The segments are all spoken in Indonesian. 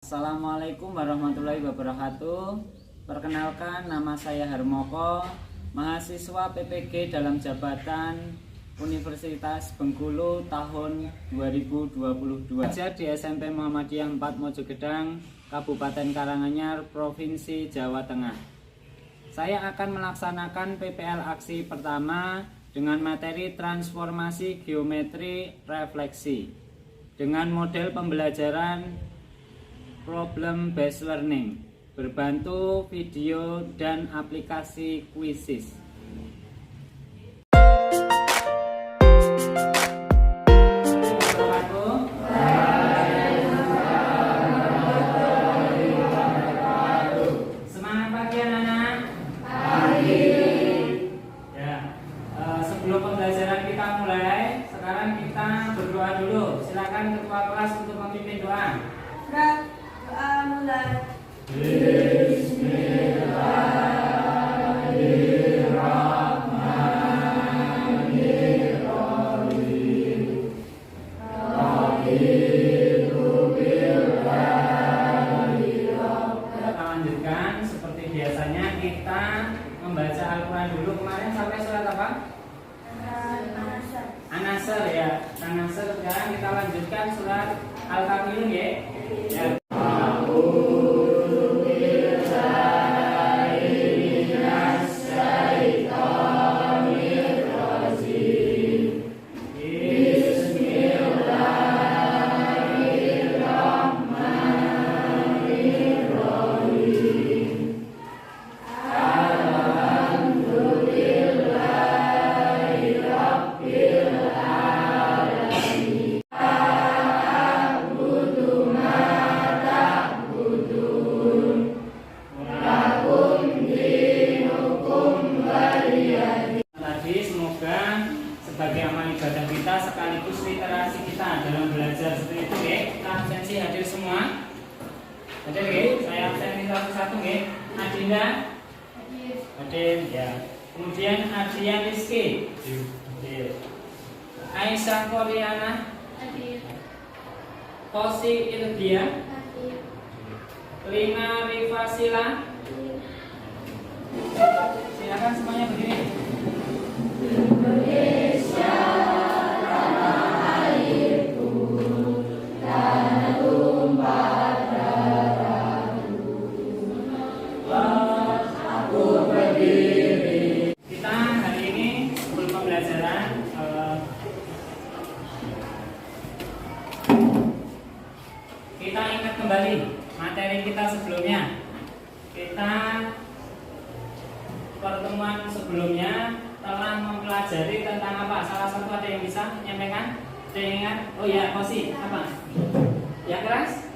Assalamualaikum warahmatullahi wabarakatuh. Perkenalkan, nama saya Harmoko, mahasiswa PPG dalam jabatan Universitas Bengkulu tahun 2022. Belajar di SMP Muhammadiyah 4 Mojogedang, Kabupaten Karanganyar, Provinsi Jawa Tengah. Saya akan melaksanakan PPL aksi pertama dengan materi transformasi geometri refleksi dengan model pembelajaran problem based learning, berbantu video dan aplikasi Quizzes. Semangat pagi anak-anak. Pagi. Ya, sebelum pembelajaran kita mulai, sekarang kita berdoa dulu. Silakan ketua kelas untuk memimpin doa. Doa mulai. Kita lanjutkan seperti biasanya, kita membaca Al-Quran dulu. Kemarin sampai surat apa? An-Nasr ya. An-Nasr. Sekarang kita lanjutkan surat Al-Kafirun ya. Ya. Tadi semoga sebagai amal ibadah kita sekaligus literasi kita dalam belajar seperti itu ya. Kita absensi hadir semua. Hadir ya. Saya absensi satu-satu ya. Adinda hadir ya. Kemudian Adrian Rizky hadir. Aisyah Koryana hadir. Kosi Ilgia hadir. Lina Rifasila. Silakan semuanya berdiri. Indonesia tanah airku, tanah tumpah darahku. Aku berdiri. Kita hari ini sebelum pembelajaran kita ingat kembali materi kita sebelumnya. Kita pertemuan sebelumnya telah mempelajari tentang apa? Salah satu ada yang bisa menyampaikan? Ada yang ingat? Oh ya, Kosi, apa? Ya keras?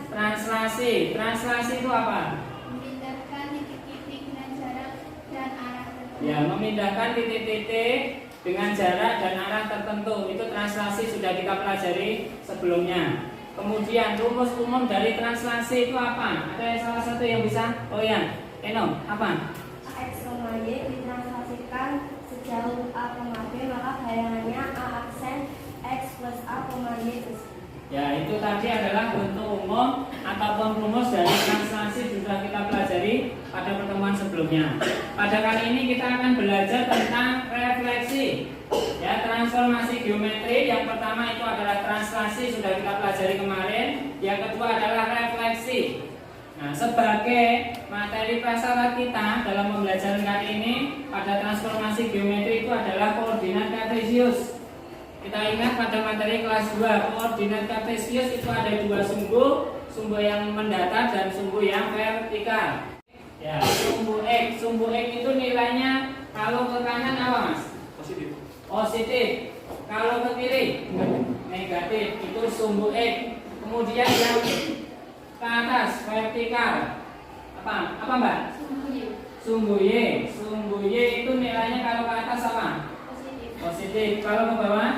Translasi. Translasi itu apa? Memindahkan titik-titik dengan jarak dan arah tertentu. Ya, memindahkan titik-titik dengan jarak dan arah tertentu. Itu translasi sudah kita pelajari sebelumnya. Kemudian rumus umum dari translasi itu apa? Ada salah satu yang bisa? Oh ya, Eno, apa? X, Y ditranslasikan sejauh A, B, maka bayangannya A aksen X plus A, Y tersebut. Ya, itu tadi adalah bentuk umum ataupun rumus dari translasi sudah kita pelajari pada pertemuan sebelumnya. Pada kali ini kita akan belajar tentang refleksi. Ya, transformasi geometri. Yang pertama itu adalah translasi, sudah kita pelajari kemarin. Yang kedua adalah refleksi. Nah, sebagai materi prasyarat kita dalam pembelajaran kali ini pada transformasi geometri itu adalah koordinat kartesius. Kita ingat pada materi kelas 2, koordinat kartesius itu ada dua sumbu, sumbu yang mendatar dan sumbu yang vertikal. Ya, sumbu X itu nilainya kalau ke kanan apa Mas? Positif. Positif. Kalau ke kiri negatif. Itu sumbu X. Kemudian yang ke atas vertikal apa Mbak? Sumbu Y. Sumbu Y itu nilainya kalau ke atas apa? Positif. Kalau ke bawah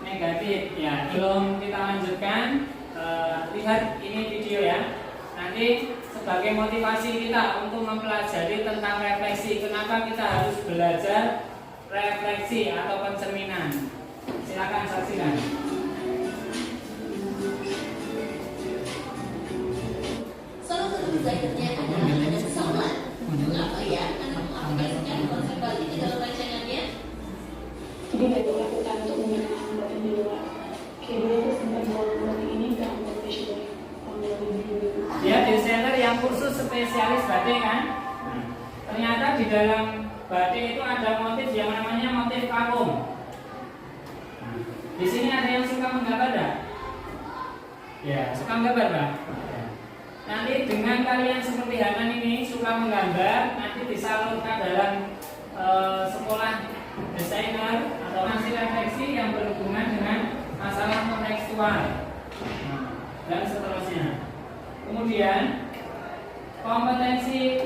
negatif. Ya, belum kita lanjutkan, lihat ini video ya. Nanti sebagai motivasi kita untuk mempelajari tentang refleksi. Kenapa kita harus belajar refleksi atau pencerminan? Silakan saksikan. belajarnya adalah ada seseorang. Mengapa ya anak mengaplikasikan konsep balik ke dalam rancangannya? Jadi nggak dilakukan untuk mengenal anggapan di luar. Kayak dulu aku sempat bawa ini ke anggapan visual tahun 2020. Dia desainer yang khusus spesialis batik kan. Nah, ternyata di dalam batik itu ada motif yang namanya motif kalung. Nah, di sini ada yang suka menggambar enggak? Ya, suka menggambar, Pak. Ya. Nanti dengan kalian seperti Hanan ini suka menggambar, nanti disalurkan dalam sekolah desainer atau hasil refleksi yang berhubungan dengan masalah kontekstual, dan seterusnya. Kemudian kompetensi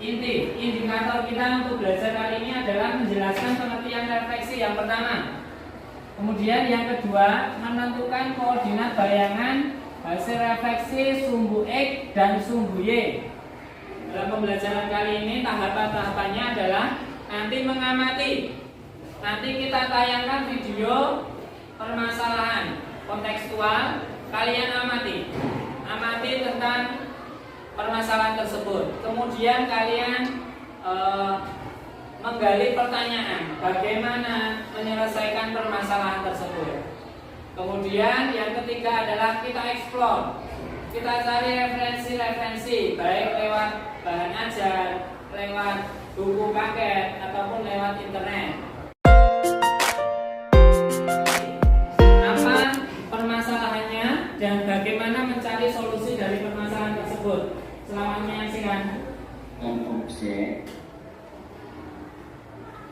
inti indikator kita untuk belajar kali ini adalah menjelaskan pengertian refleksi yang pertama. Kemudian yang kedua, menentukan koordinat bayangan hasil refleksi sumbu X dan sumbu Y. Dalam pembelajaran kali ini tahapan-tahapannya adalah nanti mengamati. Nanti kita tayangkan video permasalahan kontekstual, kalian amati tentang permasalahan tersebut. Kemudian kalian menggali pertanyaan bagaimana menyelesaikan permasalahan tersebut. Kemudian yang ketiga adalah kita explore, kita cari referensi-referensi baik lewat bahan ajar, lewat buku paket ataupun lewat internet. Apa permasalahannya dan bagaimana mencari solusi dari permasalahan tersebut. Selamat menyaksikan. Objek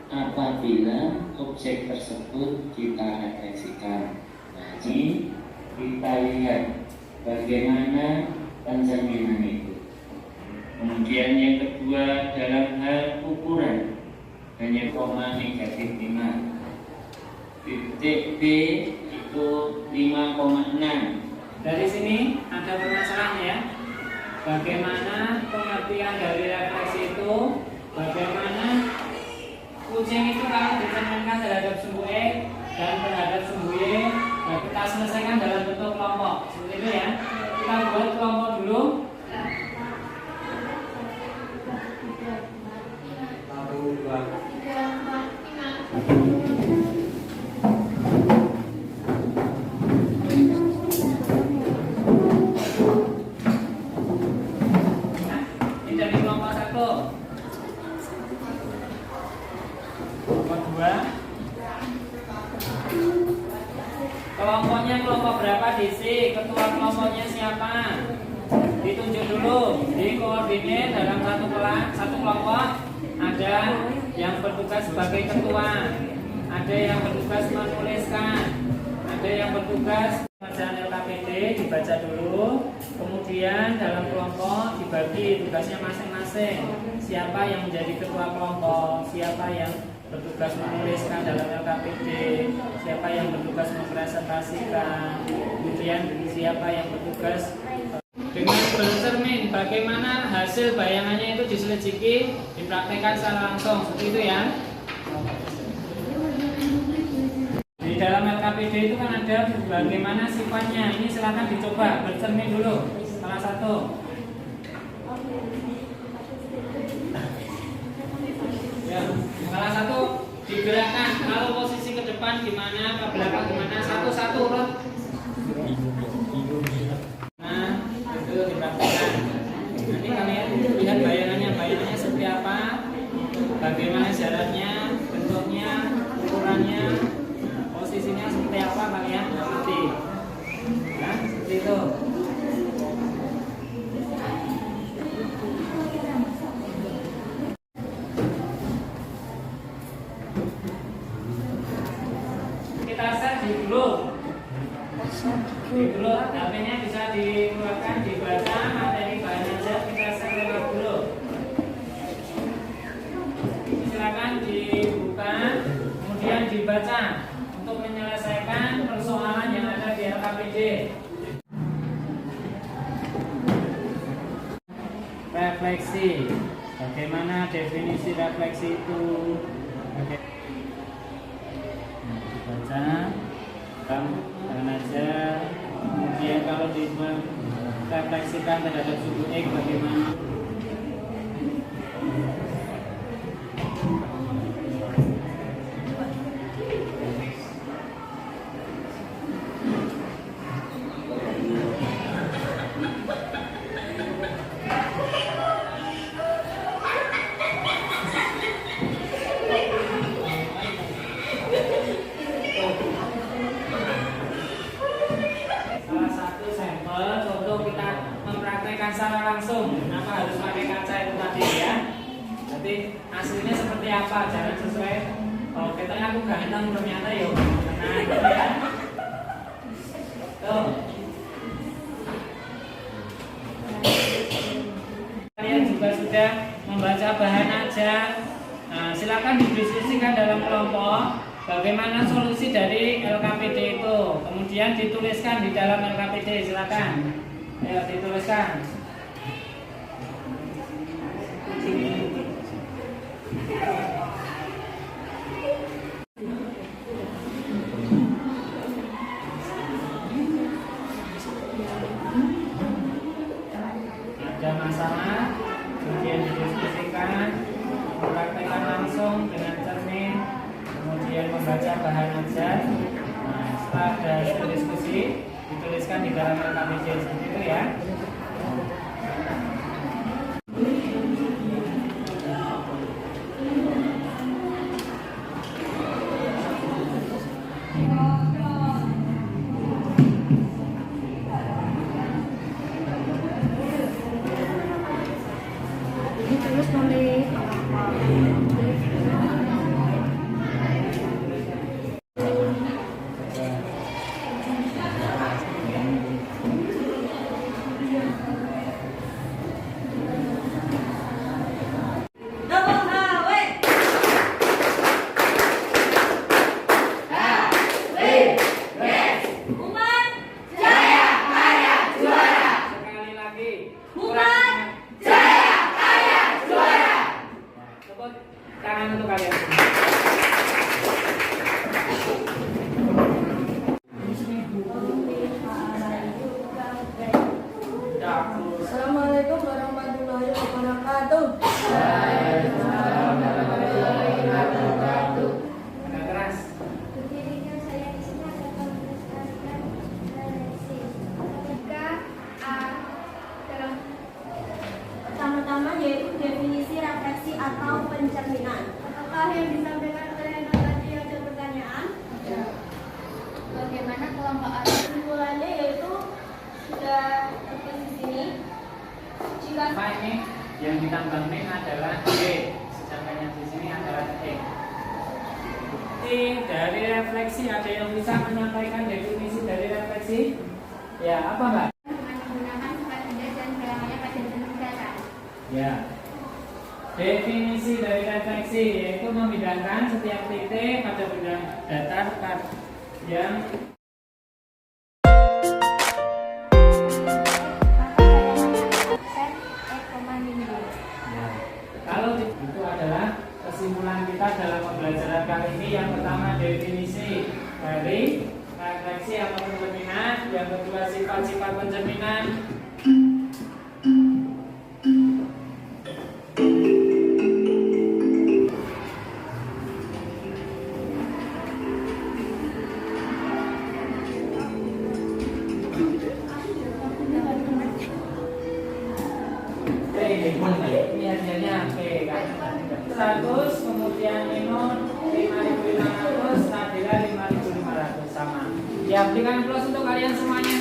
apabila objek tersebut kita refleksikan. Nah, ini kita lihat bagaimana pencerminan itu. Kemudian yang kedua dalam hal ukuran hanya koma negatif 5. Titik B itu 5,6. Dari sini ada permasalahannya ya. Bagaimana pengertian dari refleksi itu? Bagaimana kucing itu kalau dicerminkan terhadap sumbu X dan terhadap sumbu Y, nah kita selesaikan dalam bentuk kelompok. Seperti itu ya. Kita buat kelompok dulu. Ini dari kelompok 1. Kelompok 2. Kelompoknya kelompok berapa DC? Ketua kelompoknya siapa? Ditunjuk dulu di koordinat dalam satu kelompok. Ada yang bertugas sebagai ketua, ada yang bertugas menuliskan, ada yang bertugas pengerjaan LKPD dibaca dulu. Kemudian dalam kelompok dibagi tugasnya masing-masing. Siapa yang menjadi ketua kelompok, siapa yang bertugas menuliskan dalam LKPD, siapa yang bertugas mempresentasikan, kemudian siapa yang bertugas dengan bercermin bagaimana hasil bayangannya itu diselidiki, dipraktekkan secara langsung, seperti itu ya. Di dalam LKPD itu kan ada bagaimana sifatnya. Ini silakan dicoba bercermin dulu. Salah satu. Ya, salah satu digerakkan. Kalau posisi ke depan gimana, ke belakang gimana, satu-satu urut. Nah, itu dipraktikkan. Nanti kalian lihat bayangannya seperti apa, bagaimana jaraknya, bentuknya, ukurannya, posisinya seperti apa kalian ngerti. Ya, seperti itu. Kita set di globe. Di globe, HP-nya bisa dikeluarkan, dibaca materi bahan ajar, kita set lewat globe. Silakan dibuka, kemudian dibaca untuk menyelesaikan persoalan yang ada di LKPD. Refleksi. Bagaimana definisi refleksi itu? Dibaca, dan aja. Kemudian kalau di refleksikan terhadap suku X bagaimana. Salah satu sampel contoh kita mempraktekkan secara langsung kenapa harus pakai kaca itu tadi ya. Nanti hasilnya seperti apa, jangan sesuai oh katanya aku ganteng ternyata ya nah gitu ya. Tuh. Kalian juga sudah membaca bahan ajar. Nah, silakan didiskusikan dalam kelompok bagaimana solusi dari LKPD itu. Kemudian dituliskan di dalam LKPD, silakan. Ayo dituliskan. Ada masalah, kemudian didiskusikan, mempraktekkan langsung dengan cermin, kemudian membaca bahan ajar. Nah, setelah ada hasil diskusi, dituliskan di dalam LKPD seperti itu ya. Terus nulis Sekali lagi. Umat Jaya Karya Juara. Tepuk tangan untuk kalian semua. Assalamualaikum warahmatullahi wabarakatuh. Agak keras. Berdirinya saya di sini akan menuliskan refleksi. Ketika A dalam pertama-tama yaitu definisi refleksi atau pencerminan. Apakah yang disampaikan oleh Anda tadi ada pertanyaan? Ya. Bagaimana kelompok A? Kesimpulannya yaitu sudah tertulis di sini. Jika Apa ini yang ditambah min adalah E, sedangkan yang di sini adalah E. Bukti dari refleksi, ada yang bisa menyampaikan definisi dari refleksi? Ya, apa Mbak? menggunakan sifat benda dan bilangannya pada jenis data. Ya. Definisi dari refleksi yaitu membedakan setiap titik pada benda datar yang kalau itu adalah kesimpulan kita dalam pembelajaran kali ini. Yang pertama definisi dari refleksi atau pencerminan, yang kedua sifat-sifat pencerminan. Ini hasilnya P kan 100, kemudian minus 5.500, Nadila 5.500 sama. Ya, berikan aplaus untuk kalian semuanya.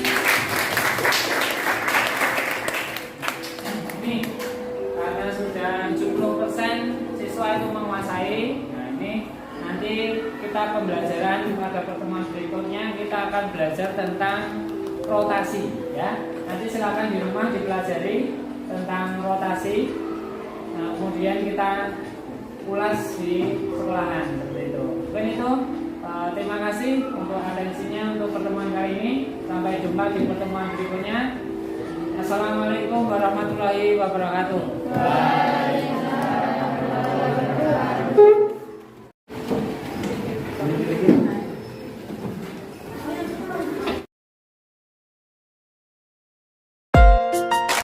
Ini karena sudah 70% siswa itu menguasai. Nah, ini nanti kita pembelajaran pada pertemuan berikutnya kita akan belajar tentang rotasi ya. Nanti silakan di rumah dipelajari tentang rotasi. Nah, kemudian kita ulas di sekolahan seperti itu. Selain itu, terima kasih untuk atensinya untuk pertemuan kali ini. Sampai jumpa di pertemuan berikutnya. Assalamualaikum warahmatullahi wabarakatuh.